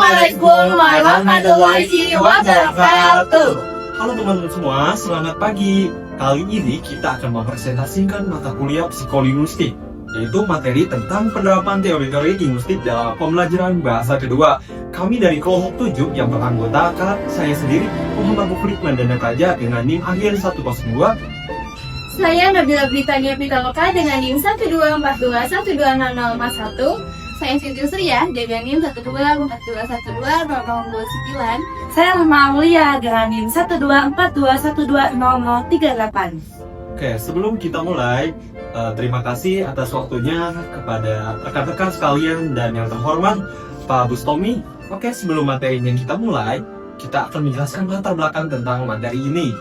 Assalamualaikum warahmatullahi wabarakatuh. Halo teman-teman semua, selamat pagi. Kali ini kita akan mempresentasikan mata kuliah psikolinguistik, yaitu materi tentang penerapan teori-teori linguistik dalam pembelajaran bahasa kedua. Kami dari kelompok 7 yang beranggotakan saya sendiri, Muhammad Muklik Mandana Kaja dengan NIM akhir 102. Saya Nabila Britania Pitaloka dengan NIM 124212041. Saya Siti Surya dengan NIM 124212029. Saya Lema Aulia dengan NIM 124212038. Oke, sebelum kita mulai, terima kasih atas waktunya kepada rekan-rekan sekalian dan yang terhormat Pak Bustomi. Oke, sebelum materinya kita mulai, kita akan menjelaskan latar belakang tentang materi ini.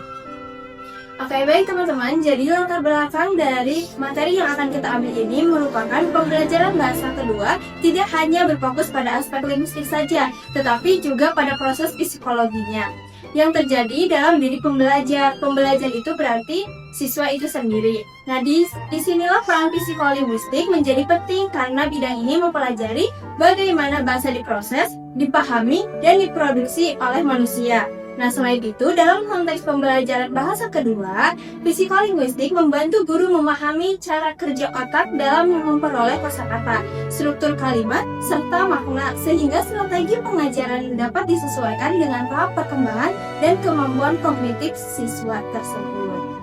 Oke, baik teman-teman, jadi latar belakang dari materi yang akan kita ambil ini merupakan pembelajaran bahasa kedua tidak hanya berfokus pada aspek linguistik saja, tetapi juga pada proses psikologinya yang terjadi dalam diri pembelajar. Pembelajar itu berarti siswa itu sendiri. Nah, disinilah peran psikolinguistik menjadi penting karena bidang ini mempelajari bagaimana bahasa diproses, dipahami, dan diproduksi oleh manusia. Nah, selain itu, dalam konteks pembelajaran bahasa kedua, psikolinguistik membantu guru memahami cara kerja otak dalam memperoleh kosakata, struktur kalimat, serta makna, sehingga strategi pengajaran dapat disesuaikan dengan tahap perkembangan dan kemampuan kognitif siswa tersebut.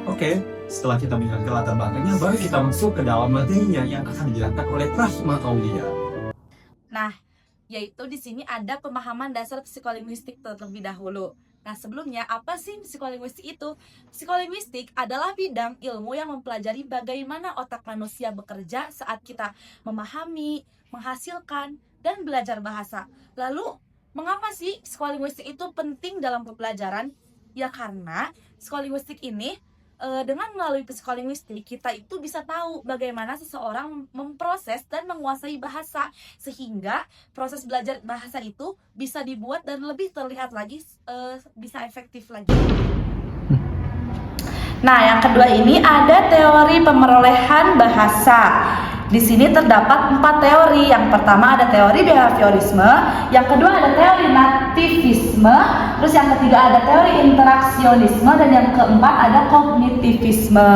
Oke, setelah kita melihat ke latar belakangnya, baru kita masuk ke dalam materinya yang akan dijelaskan oleh Rahma Aulia. Nah, yaitu di sini ada pemahaman dasar psikolinguistik terlebih dahulu. Nah, sebelumnya apa sih psikolinguistik itu? Psikolinguistik adalah bidang ilmu yang mempelajari bagaimana otak manusia bekerja saat kita memahami, menghasilkan, dan belajar bahasa. Lalu, mengapa sih psikolinguistik itu penting dalam pembelajaran? Ya karena psikolinguistik ini dengan melalui psikolinguistik kita itu bisa tahu bagaimana seseorang memproses dan menguasai bahasa sehingga proses belajar bahasa itu bisa dibuat dan lebih terlihat lagi bisa efektif lagi. Nah, yang kedua ini ada teori pemerolehan bahasa. Di sini terdapat 4 teori. Yang pertama ada teori behaviorisme, yang kedua ada teori nativisme, terus yang ketiga ada teori interaksionisme, dan yang keempat ada kognitivisme.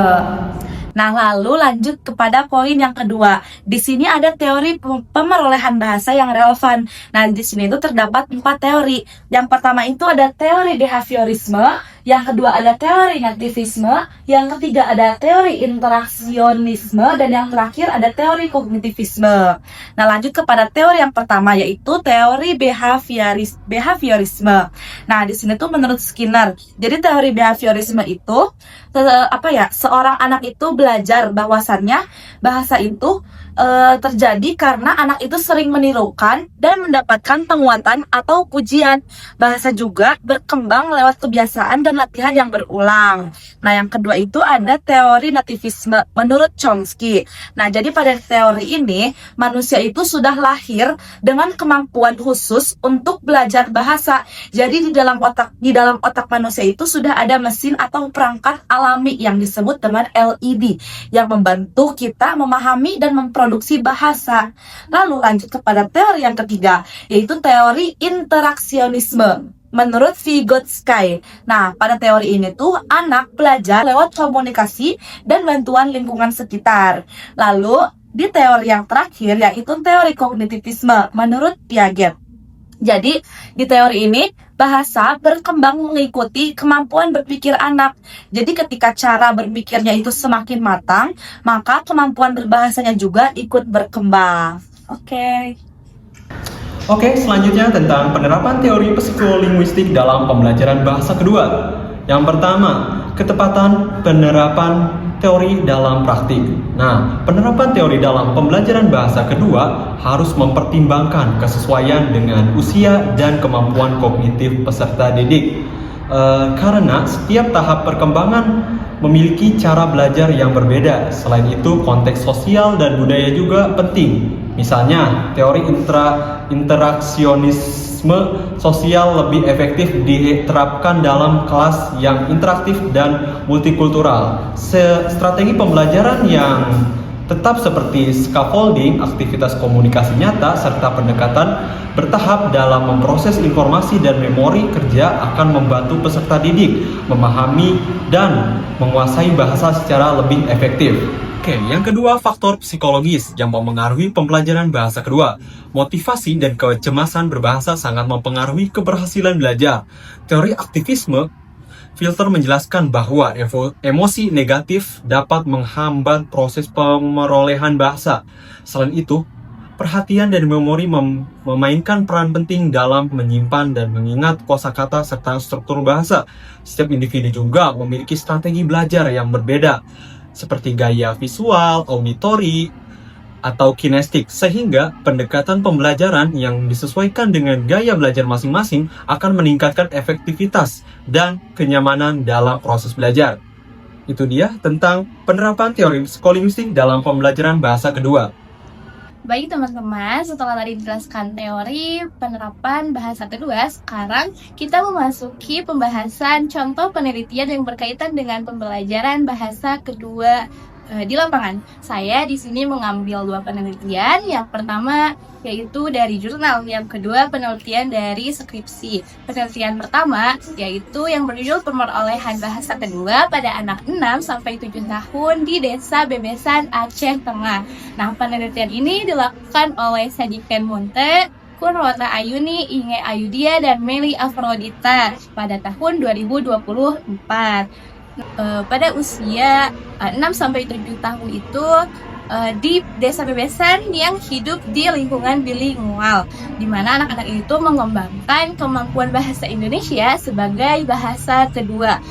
Nah, lalu lanjut kepada poin yang kedua. Di sini ada teori pemerolehan bahasa yang relevan. Nah, di sini itu terdapat 4 teori. Yang pertama itu ada teori behaviorisme, yang kedua ada teori nativisme, yang ketiga ada teori interaksionisme, dan yang terakhir ada teori kognitivisme. Nah, lanjut kepada teori yang pertama yaitu teori behaviorisme. Nah, di sini tuh menurut Skinner, jadi teori behaviorisme itu seorang anak itu belajar bahwasannya bahasa itu terjadi karena anak itu sering menirukan dan mendapatkan penguatan atau pujian. Bahasa juga berkembang lewat kebiasaan dan latihan yang berulang. Nah, yang kedua itu ada teori nativisme menurut Chomsky. Nah, jadi pada teori ini manusia itu sudah lahir dengan kemampuan khusus untuk belajar bahasa. Jadi di dalam otak manusia itu sudah ada mesin atau perangkat alami yang disebut dengan LED yang membantu kita memahami dan memproduksi bahasa. Lalu lanjut kepada teori yang ketiga, yaitu teori interaksionisme menurut Vygotsky. Nah, pada teori ini tuh anak belajar lewat komunikasi dan bantuan lingkungan sekitar. Lalu di teori yang terakhir yaitu teori kognitivisme menurut Piaget. Jadi di teori ini bahasa berkembang mengikuti kemampuan berpikir anak. Jadi ketika cara berpikirnya itu semakin matang, maka kemampuan berbahasanya juga ikut berkembang. Oke, selanjutnya tentang penerapan teori psikolinguistik dalam pembelajaran bahasa kedua. Yang pertama, ketepatan penerapan teori dalam praktik. Nah, penerapan teori dalam pembelajaran bahasa kedua harus mempertimbangkan kesesuaian dengan usia dan kemampuan kognitif peserta didik. Karena setiap tahap perkembangan memiliki cara belajar yang berbeda. Selain itu, konteks sosial dan budaya juga penting. Misalnya, teori interaksionisme sosial lebih efektif diterapkan dalam kelas yang interaktif dan multikultural. Strategi pembelajaran yang Tetap seperti scaffolding, aktivitas komunikasi nyata, serta pendekatan bertahap dalam memproses informasi dan memori kerja akan membantu peserta didik memahami dan menguasai bahasa secara lebih efektif. Oke, yang kedua, faktor psikologis yang mempengaruhi pembelajaran bahasa kedua. Motivasi dan kecemasan berbahasa sangat mempengaruhi keberhasilan belajar. Teori aktivisme Filter menjelaskan bahwa emosi negatif dapat menghambat proses pemerolehan bahasa. Selain itu, perhatian dan memori memainkan peran penting dalam menyimpan dan mengingat kosakata serta struktur bahasa. Setiap individu juga memiliki strategi belajar yang berbeda, seperti gaya visual, auditori, atau kinestik, sehingga pendekatan pembelajaran yang disesuaikan dengan gaya belajar masing-masing akan meningkatkan efektivitas dan kenyamanan dalam proses belajar. Itu dia tentang penerapan teori psikolinguistik dalam pembelajaran bahasa kedua. Baik teman-teman, setelah tadi dijelaskan teori penerapan bahasa kedua, sekarang kita memasuki pembahasan contoh penelitian yang berkaitan dengan pembelajaran bahasa kedua di lapangan. Saya di sini mengambil 2 penelitian. Yang pertama yaitu dari jurnal, yang kedua penelitian dari skripsi. Penelitian pertama yaitu yang berjudul pemerolehan bahasa kedua pada anak 6 sampai 7 tahun di Desa Bebesan, Aceh Tengah. Nah, penelitian ini dilakukan oleh Sadiken Munte, Kurwata Ayuni, Inge Ayudia, dan Meli Afrodita pada tahun 2024. Pada usia 6 sampai 7 tahun itu di Desa Bebesan yang hidup di lingkungan bilingual, di mana anak-anak itu mengembangkan kemampuan bahasa Indonesia sebagai bahasa kedua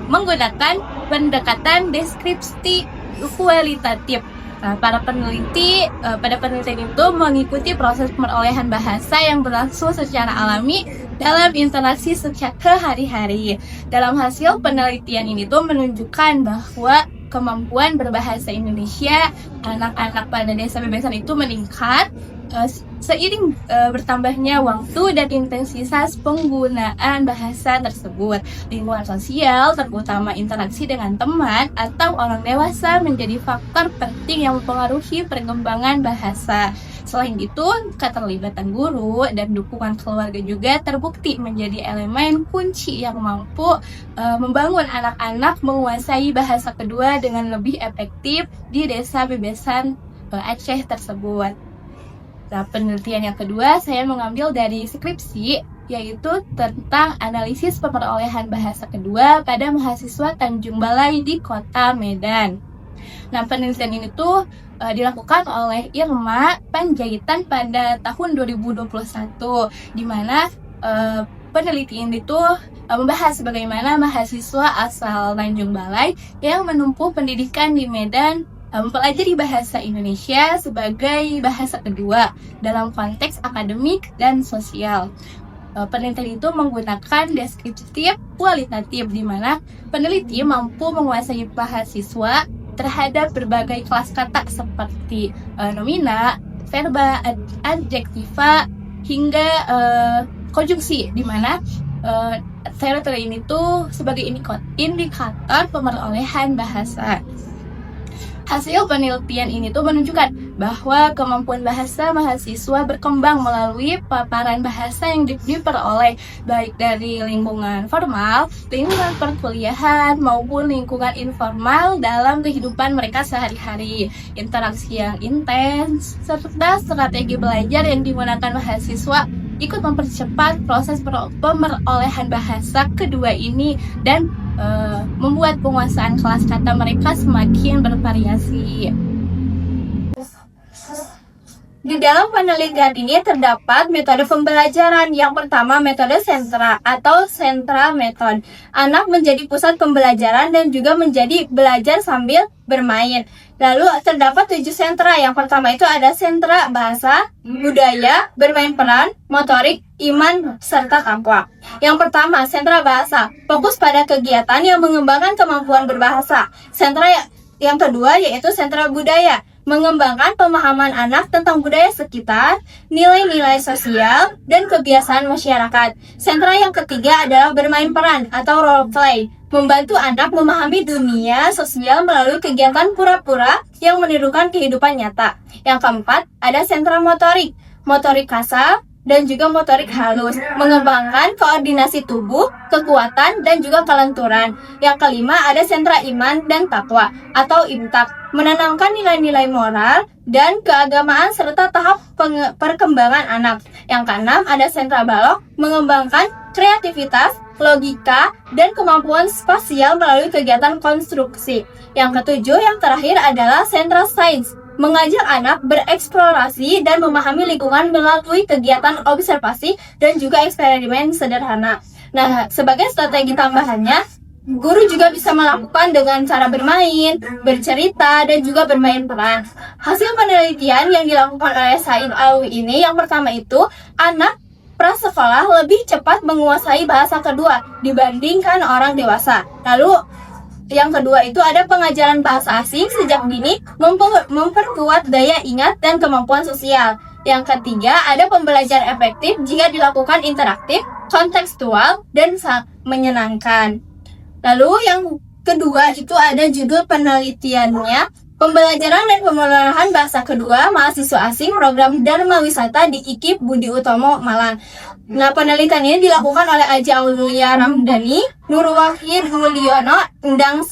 menggunakan pendekatan deskripsi kualitatif. Para peneliti pada penelitian itu mengikuti proses perolehan bahasa yang berlangsung secara alami dalam interaksi sehari-hari. Dalam hasil penelitian ini tuh menunjukkan bahwa kemampuan berbahasa Indonesia anak-anak pada Desa Bebesan itu meningkat seiring bertambahnya waktu dan intensitas penggunaan bahasa tersebut. Lingkungan sosial, terutama interaksi dengan teman atau orang dewasa, menjadi faktor penting yang mempengaruhi perkembangan bahasa. Selain itu, keterlibatan guru dan dukungan keluarga juga terbukti menjadi elemen kunci yang mampu membangun anak-anak menguasai bahasa kedua dengan lebih efektif di Desa Bebesan Aceh tersebut. Nah, penelitian yang kedua saya mengambil dari skripsi, yaitu tentang analisis pemerolehan bahasa kedua pada mahasiswa Tanjung Balai di Kota Medan. Nah, penelitian ini tuh dilakukan oleh Irma Panjaitan pada tahun 2021, di mana peneliti ini tuh membahas bagaimana mahasiswa asal Tanjung Balai yang menempuh pendidikan di Medan mempelajari bahasa Indonesia sebagai bahasa kedua dalam konteks akademik dan sosial. Penelitian itu menggunakan deskriptif kualitatif, di mana peneliti mampu menguasai mahasiswa terhadap berbagai kelas kata seperti nomina, verba, adjektiva, hingga konjungsi, di mana teori ini tuh sebagai indikator pemerolehan bahasa. Hasil penelitian ini tuh menunjukkan bahwa kemampuan bahasa mahasiswa berkembang melalui paparan bahasa yang diperoleh baik dari lingkungan formal, lingkungan perkuliahan, maupun lingkungan informal dalam kehidupan mereka sehari-hari. Interaksi yang intens serta strategi belajar yang digunakan mahasiswa ikut mempercepat proses pemerolehan bahasa kedua ini dan membuat penguasaan kelas kata mereka semakin bervariasi. Di dalam penelitian ini terdapat metode pembelajaran. Yang pertama, metode sentra atau central method. Anak menjadi pusat pembelajaran dan juga menjadi belajar sambil bermain. Lalu terdapat 7 sentra. Yang pertama itu ada sentra bahasa, budaya, bermain peran, motorik, iman, serta takwa. Yang pertama, sentra bahasa. Fokus pada kegiatan yang mengembangkan kemampuan berbahasa. Sentra yang kedua yaitu sentra budaya. mengembangkan pemahaman anak tentang budaya sekitar, nilai-nilai sosial, dan kebiasaan masyarakat. Sentra yang ketiga adalah bermain peran atau role play, membantu anak memahami dunia sosial melalui kegiatan pura-pura yang menirukan kehidupan nyata. Yang keempat, ada sentra motorik, motorik kasar, dan juga motorik halus, mengembangkan koordinasi tubuh, kekuatan, dan juga kelenturan. Yang kelima, ada sentra iman dan takwa atau imtak, menanamkan nilai-nilai moral dan keagamaan serta tahap perkembangan anak. Yang keenam, ada sentra balok, mengembangkan kreativitas, logika, dan kemampuan spasial melalui kegiatan konstruksi. Yang ketujuh, yang terakhir adalah sentra sains, mengajak anak bereksplorasi dan memahami lingkungan melalui kegiatan observasi dan juga eksperimen sederhana. Nah, sebagai strategi tambahannya, guru juga bisa melakukan dengan cara bermain, bercerita, dan juga bermain peran. Hasil penelitian yang dilakukan oleh Said Alwi ini, yang pertama itu, anak prasekolah lebih cepat menguasai bahasa kedua dibandingkan orang dewasa. Lalu, yang kedua itu ada pengajaran bahasa asing sejak dini memperkuat daya ingat dan kemampuan sosial. Yang ketiga ada pembelajaran efektif jika dilakukan interaktif, kontekstual, dan menyenangkan. Lalu yang kedua itu ada judul penelitiannya, pembelajaran dan pemeliharaan bahasa kedua mahasiswa asing program Dharma Wisata di IKIP Budi Utomo Malang. Nah, penelitian ini dilakukan oleh Aja Aulia Ramdhani, Nurwahid Mulyono, Endang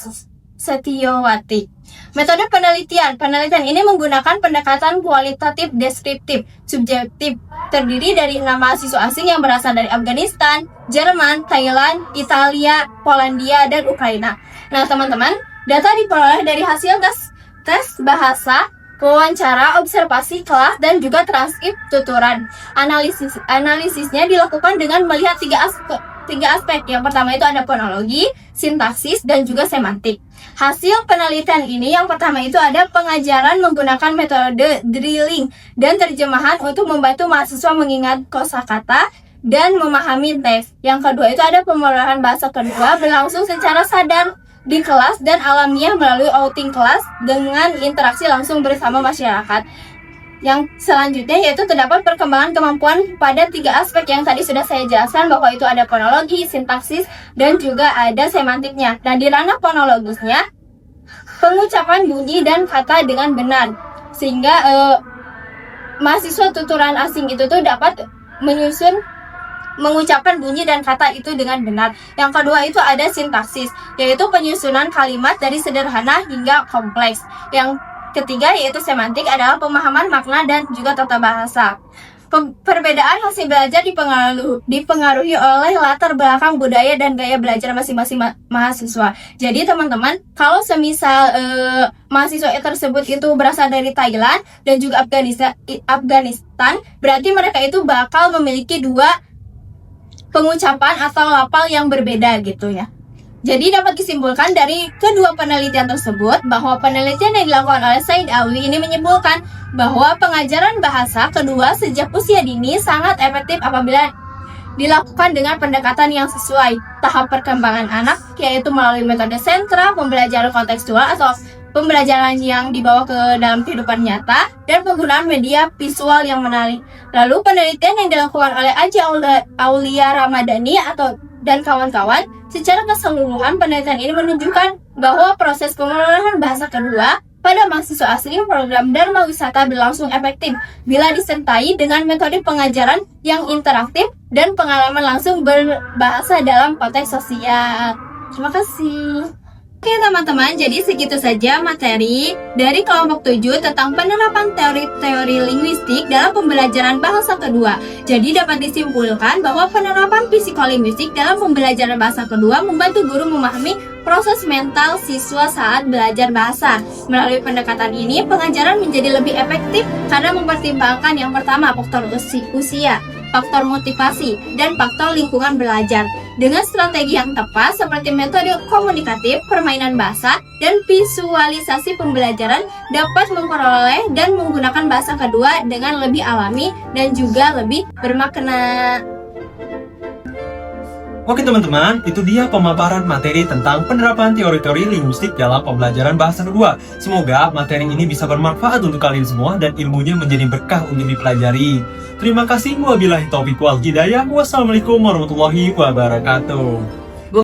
Setiowati. Metode penelitian ini menggunakan pendekatan kualitatif, deskriptif, subjektif, terdiri dari 6 mahasiswa asing yang berasal dari Afghanistan, Jerman, Thailand, Italia, Polandia, dan Ukraina. Nah, teman-teman, data diperoleh dari hasil tes bahasa, wawancara, observasi kelas, dan juga transkrip tuturan. Analisisnya dilakukan dengan melihat tiga aspek. Yang pertama itu ada fonologi, sintaksis, dan juga semantik. Hasil penelitian ini yang pertama itu ada pengajaran menggunakan metode drilling dan terjemahan untuk membantu mahasiswa mengingat kosakata dan memahami teks. Yang kedua itu ada pemeliharaan bahasa kedua berlangsung secara sadar di kelas dan alamiah melalui outing kelas dengan interaksi langsung bersama masyarakat. Yang selanjutnya yaitu terdapat perkembangan kemampuan pada 3 aspek yang tadi sudah saya jelaskan, bahwa itu ada fonologi, sintaksis, dan juga ada semantiknya. Dan di ranah fonologisnya, pengucapan bunyi dan kata dengan benar, sehingga mahasiswa tutoran asing itu tuh dapat mengucapkan bunyi dan kata itu dengan benar. Yang kedua itu ada sintaksis, yaitu penyusunan kalimat dari sederhana hingga kompleks. Yang ketiga yaitu semantik, adalah pemahaman makna dan juga tata bahasa. Perbedaan hasil belajar dipengaruhi oleh latar belakang budaya dan gaya belajar masing-masing mahasiswa. Jadi teman-teman, kalau semisal mahasiswa tersebut itu berasal dari Thailand dan juga Afghanistan, berarti mereka itu bakal memiliki 2 pengucapan atau lafal yang berbeda gitu ya. Jadi dapat disimpulkan dari kedua penelitian tersebut bahwa penelitian yang dilakukan oleh Said Alwi ini menyimpulkan bahwa pengajaran bahasa kedua sejak usia dini sangat efektif apabila dilakukan dengan pendekatan yang sesuai tahap perkembangan anak, yaitu melalui metode sentra, pembelajaran kontekstual atau pembelajaran yang dibawa ke dalam kehidupan nyata, dan penggunaan media visual yang menarik. Lalu penelitian yang dilakukan oleh Aja Aulia Ramadhani dan kawan-kawan, secara keseluruhan penelitian ini menunjukkan bahwa proses pemeliharaan bahasa kedua pada mahasiswa asing program Dharma Wisata berlangsung efektif bila disertai dengan metode pengajaran yang interaktif dan pengalaman langsung berbahasa dalam konteks sosial. Terima kasih. Oke teman-teman, jadi segitu saja materi dari kelompok 7 tentang penerapan teori-teori linguistik dalam pembelajaran bahasa kedua. Jadi dapat disimpulkan bahwa penerapan psikolinguistik dalam pembelajaran bahasa kedua membantu guru memahami proses mental siswa saat belajar bahasa. Melalui pendekatan ini, pengajaran menjadi lebih efektif karena mempertimbangkan yang pertama faktor usia, faktor motivasi, dan faktor lingkungan belajar. Dengan strategi yang tepat seperti metode komunikatif, permainan bahasa, dan visualisasi pembelajaran dapat memperoleh dan menggunakan bahasa kedua dengan lebih alami dan juga lebih bermakna. Oke teman-teman, itu dia pemaparan materi tentang penerapan teori-teori linguistik dalam pembelajaran bahasa kedua. Semoga materi ini bisa bermanfaat untuk kalian semua dan ilmunya menjadi berkah untuk dipelajari. Terima kasih. Wabillahi taufiq wal hidayah. Wassalamualaikum warahmatullahi wabarakatuh.